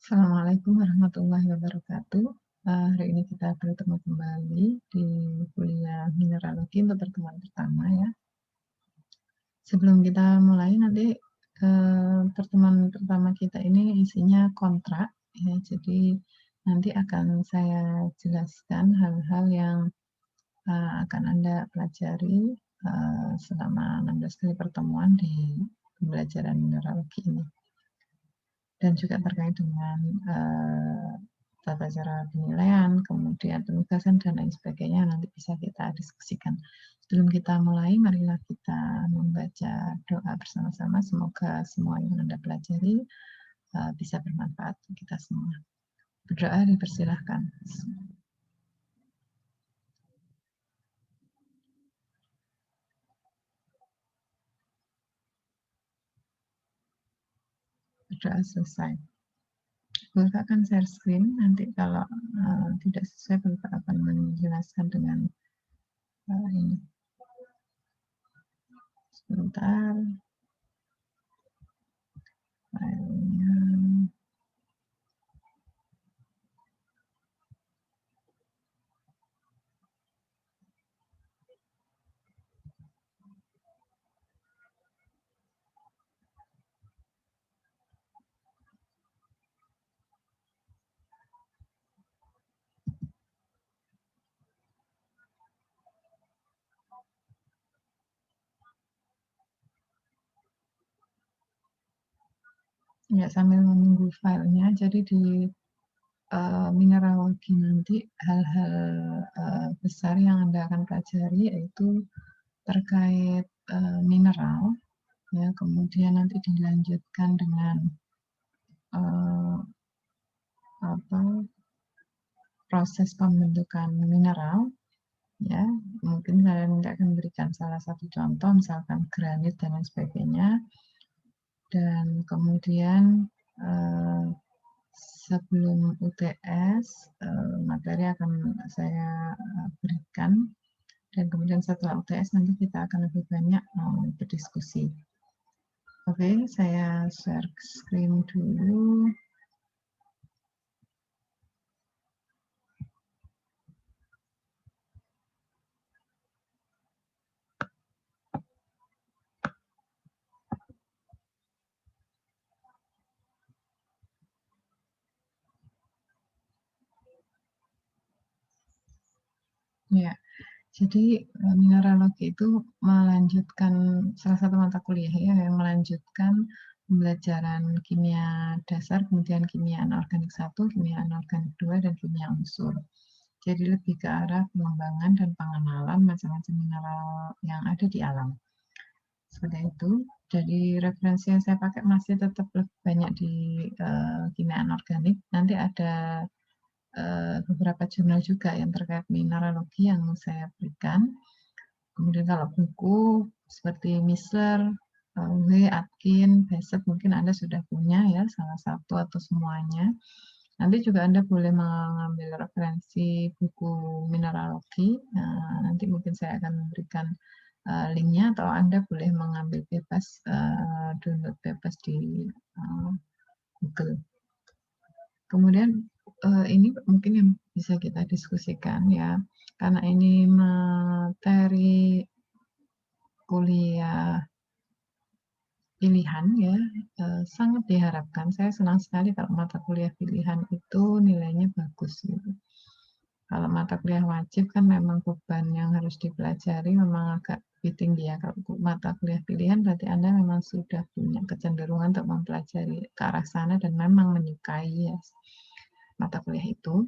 Assalamualaikum warahmatullahi wabarakatuh. Hari ini kita bertemu kembali di kuliah mineralogi untuk pertemuan pertama ya. Sebelum kita mulai nanti pertemuan pertama kita ini isinya kontrak ya. Jadi nanti akan saya jelaskan hal-hal yang akan Anda pelajari selama 16 kali pertemuan di pembelajaran mineralogi ini. Dan juga terkait dengan tata cara penilaian, kemudian penugasan, dan lain sebagainya nanti bisa kita diskusikan. Sebelum kita mulai, marilah kita membaca doa bersama-sama. Semoga semua yang Anda pelajari bisa bermanfaat untuk kita semua. Berdoa dipersilahkan. Berdoa selesai. Bapak akan share screen, nanti kalau tidak sesuai Bapak akan menjelaskan dengan ini. Sebentar. Filenya. Ya, sambil menunggu filenya, jadi di mineralogi nanti hal-hal besar yang Anda akan pelajari yaitu terkait mineral, ya, kemudian nanti dilanjutkan dengan proses pembentukan mineral, ya, mungkin saya akan berikan salah satu contoh, misalkan granit dan lain sebagainya, dan kemudian sebelum UTS materi akan saya berikan, dan kemudian setelah UTS nanti kita akan lebih banyak berdiskusi. Oke, saya share screen dulu. Ya, jadi mineralogi itu melanjutkan salah satu mata kuliah ya, yang melanjutkan pembelajaran kimia dasar, kemudian kimia anorganik 1, kimia anorganik 2, dan kimia unsur. Jadi lebih ke arah pengembangan dan pengenalan macam-macam mineral yang ada di alam. Seperti itu. Jadi referensi yang saya pakai masih tetap lebih banyak di kimia anorganik. Nanti ada beberapa jurnal juga yang terkait mineralogi yang saya berikan. Kemudian kalau buku seperti Misler, W. Atkin, Bassett mungkin Anda sudah punya ya, salah satu atau semuanya. Nanti juga Anda boleh mengambil referensi buku mineralogi. Nanti mungkin saya akan memberikan linknya, atau Anda boleh mengambil bebas, download bebas di Google. Kemudian ini mungkin yang bisa kita diskusikan ya, karena ini materi kuliah pilihan ya, sangat diharapkan. Saya senang sekali kalau mata kuliah pilihan itu nilainya bagus gitu. Kalau mata kuliah wajib kan memang beban yang harus dipelajari memang agak lebih tinggi ya. Kalau mata kuliah pilihan berarti Anda memang sudah punya kecenderungan untuk mempelajari ke arah sana dan memang menyukai ya mata kuliah itu.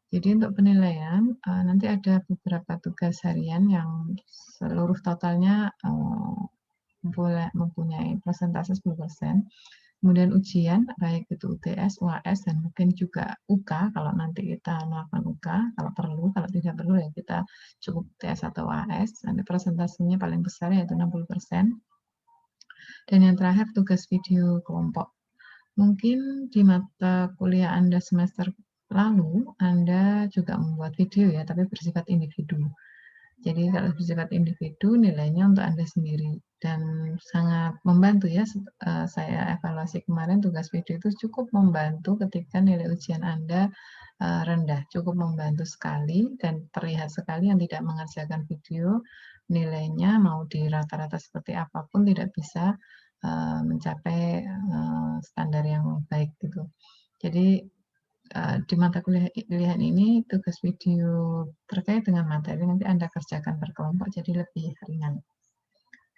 Jadi untuk penilaian nanti ada beberapa tugas harian yang seluruh totalnya boleh mempunyai persentase 10%. Kemudian ujian, baik itu UTS, UAS, dan mungkin juga UK, kalau nanti kita melakukan UK, kalau perlu, kalau tidak perlu ya kita cukup UTS atau UAS, nanti persentasenya paling besar yaitu 60%. Dan yang terakhir tugas video kelompok. Mungkin di mata kuliah Anda semester lalu, Anda juga membuat video ya, tapi bersifat individu. Jadi kalau bersifat individu nilainya untuk Anda sendiri dan sangat membantu ya, saya evaluasi kemarin tugas video itu cukup membantu ketika nilai ujian Anda, rendah, cukup membantu sekali dan terlihat sekali yang tidak mengerjakan video, nilainya mau di rata-rata seperti apapun tidak bisa, mencapai, standar yang baik gitu. Jadi di mata kuliah pilihan ini tugas video terkait dengan materi nanti Anda kerjakan berkelompok jadi lebih ringan.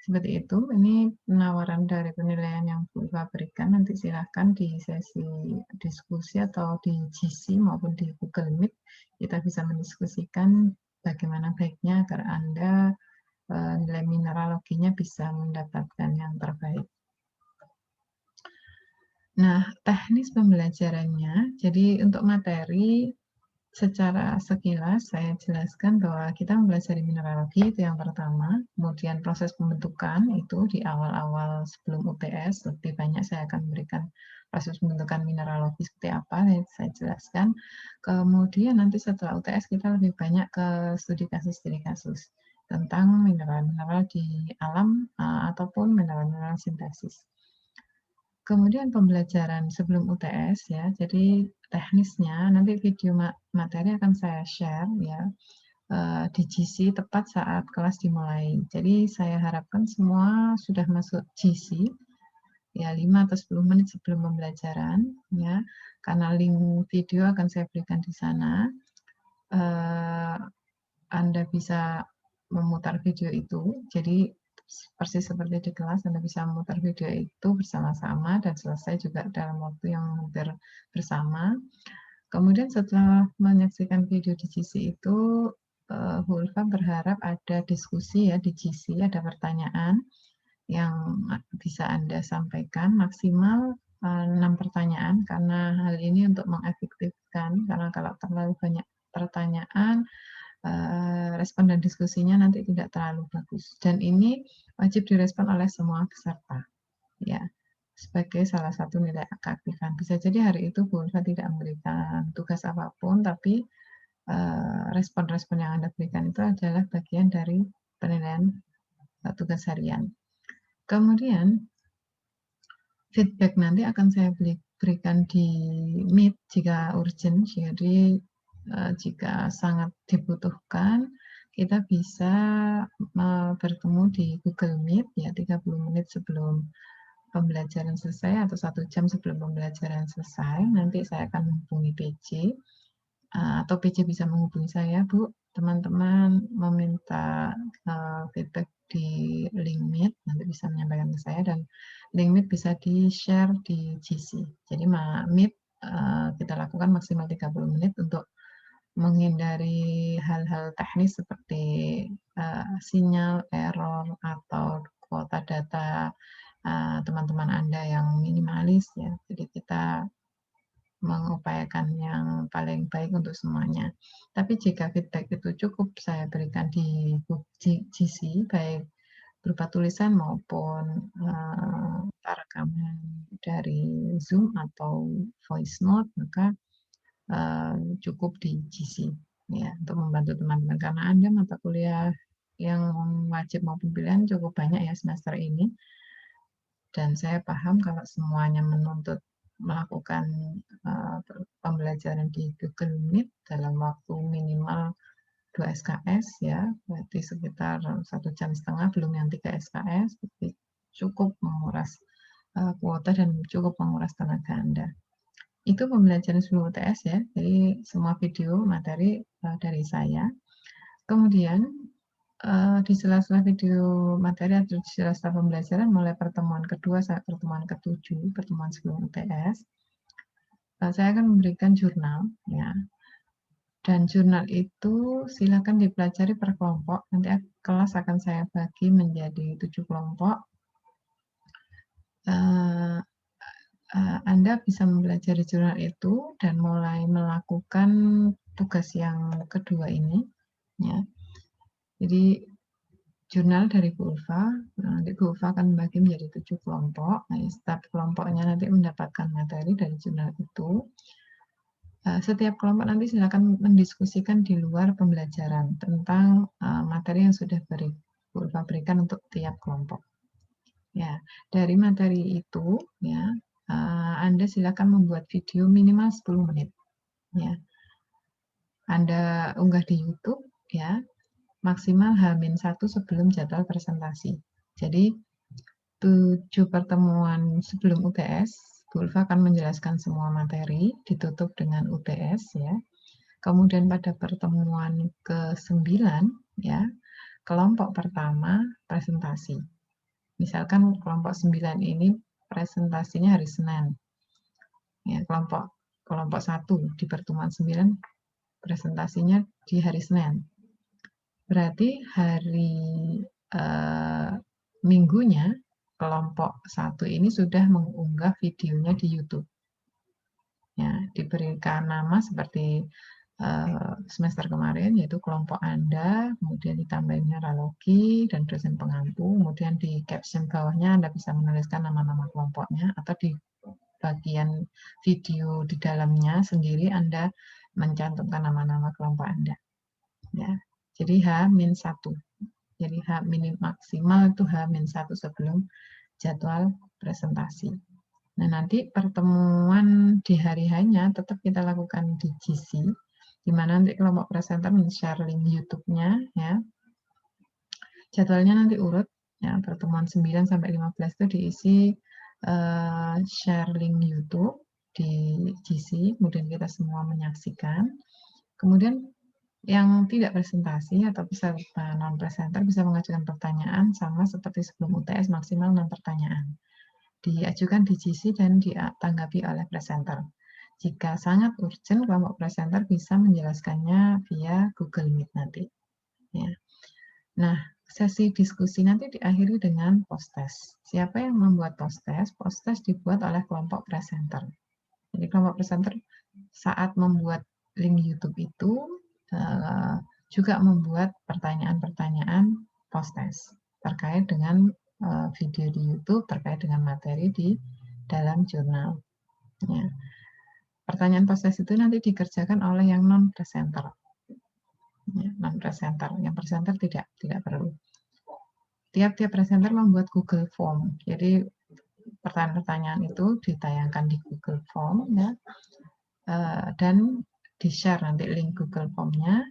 Seperti itu, ini penawaran dari penilaian yang Bu Iva berikan, nanti silahkan di sesi diskusi atau di GC maupun di Google Meet, kita bisa mendiskusikan bagaimana baiknya agar Anda nilai mineraloginya bisa mendapatkan yang terbaik. Nah, teknis pembelajarannya, jadi untuk materi secara sekilas saya jelaskan bahwa kita mempelajari mineralogi itu yang pertama, kemudian proses pembentukan itu di awal-awal sebelum UTS lebih banyak saya akan memberikan proses pembentukan mineralogi seperti apa yang saya jelaskan. Kemudian nanti setelah UTS kita lebih banyak ke studi kasus tentang mineral-mineral di alam ataupun mineral-mineral sintesis. Kemudian pembelajaran sebelum UTS ya, jadi teknisnya nanti video materi akan saya share ya di GC tepat saat kelas dimulai. Jadi saya harapkan semua sudah masuk GC ya 5 atau 10 menit sebelum pembelajaran ya, karena link video akan saya berikan di sana. Anda bisa memutar video itu, jadi persis seperti di kelas Anda bisa memutar video itu bersama-sama dan selesai juga dalam waktu yang hampir bersama. Kemudian setelah menyaksikan video di GC itu, Bu Ulfa berharap ada diskusi ya di GC, ada pertanyaan yang bisa Anda sampaikan maksimal 6 pertanyaan karena hal ini untuk mengefektifkan, karena kalau terlalu banyak pertanyaan respon dan diskusinya nanti tidak terlalu bagus. Dan ini wajib direspon oleh semua peserta, ya, sebagai salah satu nilai keaktifan. Bisa jadi hari itu Bu Ulfa tidak memberikan tugas apapun, tapi respon-respon yang Anda berikan itu adalah bagian dari penilaian tugas harian. Kemudian feedback nanti akan saya berikan di Meet jika urgent, jadi jika sangat dibutuhkan, kita bisa bertemu di Google Meet ya 30 menit sebelum pembelajaran selesai atau 1 jam sebelum pembelajaran selesai. Nanti saya akan menghubungi PJ atau PJ bisa menghubungi saya, Bu. Teman-teman meminta feedback di link Meet, nanti bisa menyampaikan ke saya dan link Meet bisa di-share di GC. Jadi Meet kita lakukan maksimal 30 menit untuk menghindari hal-hal teknis seperti sinyal, error, atau kuota data teman-teman Anda yang minimalis ya. Jadi kita mengupayakan yang paling baik untuk semuanya. Tapi jika feedback itu cukup saya berikan di GC, baik berupa tulisan maupun rekaman dari Zoom atau voice note, maka cukup di GC ya untuk membantu teman-teman karena Anda mata kuliah yang wajib maupun pilihan cukup banyak ya semester ini dan saya paham kalau semuanya menuntut melakukan pembelajaran di Google Meet dalam waktu minimal 2 SKS ya, berarti sekitar 1,5 jam belum yang 3 SKS, jadi cukup menguras kuota dan cukup menguras tenaga Anda. Itu pembelajaran sebelum UTS ya, jadi semua video materi dari saya. Kemudian di sela-sela video materi atau di sela-sela pembelajaran mulai pertemuan kedua sampai pertemuan ketujuh, pertemuan sebelum UTS, saya akan memberikan jurnal ya. Dan jurnal itu silakan dipelajari per kelompok. Nanti kelas akan saya bagi menjadi 7 kelompok. Anda bisa mempelajari jurnal itu dan mulai melakukan tugas yang kedua ini ya. Jadi jurnal dari Bu Ulfa, nanti Bu Ulfa akan membagi menjadi 7 kelompok. Nah, setiap kelompoknya nanti mendapatkan materi dari jurnal itu. Setiap kelompok nanti silakan mendiskusikan di luar pembelajaran tentang materi yang sudah Bu Ulfa berikan untuk tiap kelompok. Ya, dari materi itu ya, Anda silakan membuat video minimal 10 menit. Ya. Anda unggah di YouTube ya, maksimal H-1 sebelum jadwal presentasi. Jadi 7 pertemuan sebelum UTS, Bu Ulfa akan menjelaskan semua materi, ditutup dengan UTS ya. Kemudian pada pertemuan ke-9 ya, kelompok pertama presentasi. Misalkan kelompok 9 ini presentasinya hari Senin. Ya, kelompok 1 di pertemuan 9 presentasinya di hari Senin. Berarti hari Minggunya kelompok 1 ini sudah mengunggah videonya di YouTube. Ya, diberikan nama seperti semester kemarin, yaitu kelompok Anda, kemudian ditambahin neurologi dan dosen pengampu, kemudian di caption bawahnya Anda bisa menuliskan nama-nama kelompoknya, atau di bagian video di dalamnya sendiri Anda mencantumkan nama-nama kelompok Anda. Ya, jadi H-1. Jadi H maksimal itu H-1 sebelum jadwal presentasi. Nah, nanti pertemuan di hari hanya tetap kita lakukan di GC, di mana nanti kelompok presenter men-share link YouTube-nya ya. Jadwalnya nanti urut ya, pertemuan 9 sampai 15 itu diisi share link YouTube di GC, kemudian kita semua menyaksikan. Kemudian yang tidak presentasi atau peserta non presenter bisa mengajukan pertanyaan sama seperti sebelum UTS, maksimal 6 pertanyaan. Diajukan di GC dan ditanggapi oleh presenter. Jika sangat urgent, kelompok presenter bisa menjelaskannya via Google Meet nanti. Ya. Nah, sesi diskusi nanti diakhiri dengan post-test. Siapa yang membuat post-test? Post-test dibuat oleh kelompok presenter. Jadi kelompok presenter saat membuat link YouTube itu juga membuat pertanyaan-pertanyaan post-test terkait dengan video di YouTube, terkait dengan materi di dalam jurnal. Ya. Pertanyaan post-test itu nanti dikerjakan oleh yang non-presenter. Ya, non-presenter, yang presenter tidak perlu. Tiap-tiap presenter membuat Google Form. Jadi pertanyaan-pertanyaan itu ditayangkan di Google Form ya, dan di-share nanti link Google Form-nya.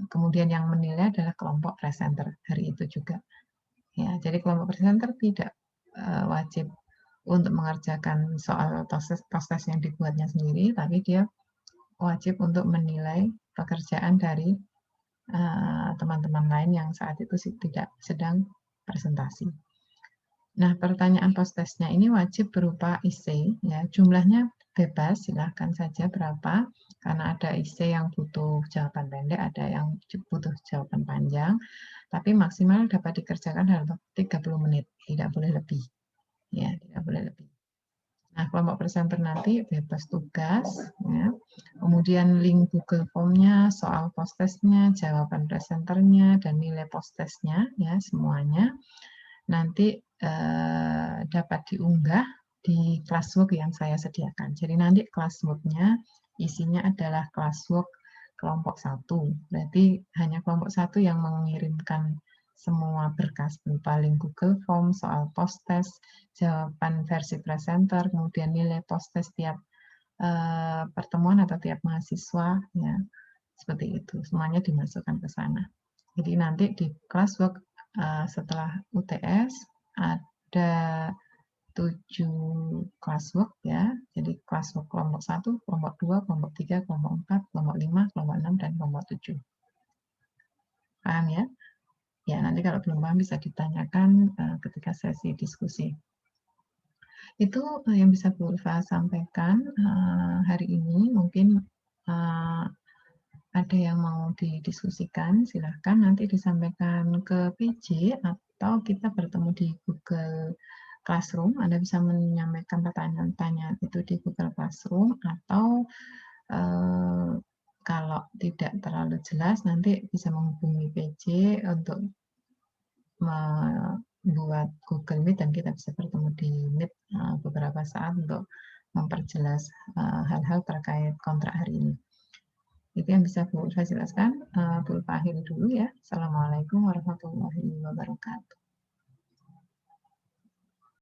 Kemudian yang menilai adalah kelompok presenter hari itu juga. Ya, jadi kelompok presenter tidak wajib untuk mengerjakan soal post-test yang dibuatnya sendiri, tapi dia wajib untuk menilai pekerjaan dari teman-teman lain yang saat itu tidak sedang presentasi. Nah, pertanyaan post-testnya ini wajib berupa essay, ya, jumlahnya bebas, silahkan saja berapa, karena ada essay yang butuh jawaban pendek, ada yang butuh jawaban panjang, tapi maksimal dapat dikerjakan dalam 30 menit, tidak boleh lebih. Ya, tidak boleh lebih. Nah, kelompok presenter nanti bebas tugas, ya. Kemudian link Google Form-nya, soal post-testnya, jawaban presenternya, dan nilai post-testnya, ya, semuanya nanti dapat diunggah di classwork yang saya sediakan. Jadi nanti classwork-nya isinya adalah classwork kelompok 1. Berarti hanya kelompok 1 yang mengirimkan semua berkas berupa link Google Form, soal post-test, jawaban versi presenter, kemudian nilai post-test tiap pertemuan atau tiap mahasiswa, ya, seperti itu. Semuanya dimasukkan ke sana. Jadi nanti di classwork setelah UTS ada 7 classwork ya. Jadi classwork kelompok 1, kelompok 2, kelompok 3, kelompok 4, kelompok 5, kelompok 6, dan kelompok 7. Paham ya? Ya, nanti kalau belum paham bisa ditanyakan ketika sesi diskusi. Itu yang bisa Bu Ulfa sampaikan hari ini. Mungkin ada yang mau didiskusikan, silahkan nanti disampaikan ke PJ atau kita bertemu di Google Classroom. Anda bisa menyampaikan pertanyaan-pertanyaan itu di Google Classroom, atau kalau tidak terlalu jelas nanti bisa menghubungi PJ untuk membuat Google Meet dan kita bisa bertemu di Meet beberapa saat untuk memperjelas hal-hal terkait kontrak hari ini. Itu yang bisa Bu saya jelaskan. Bu Ulfa akhiri dulu ya. Assalamualaikum warahmatullahi wabarakatuh.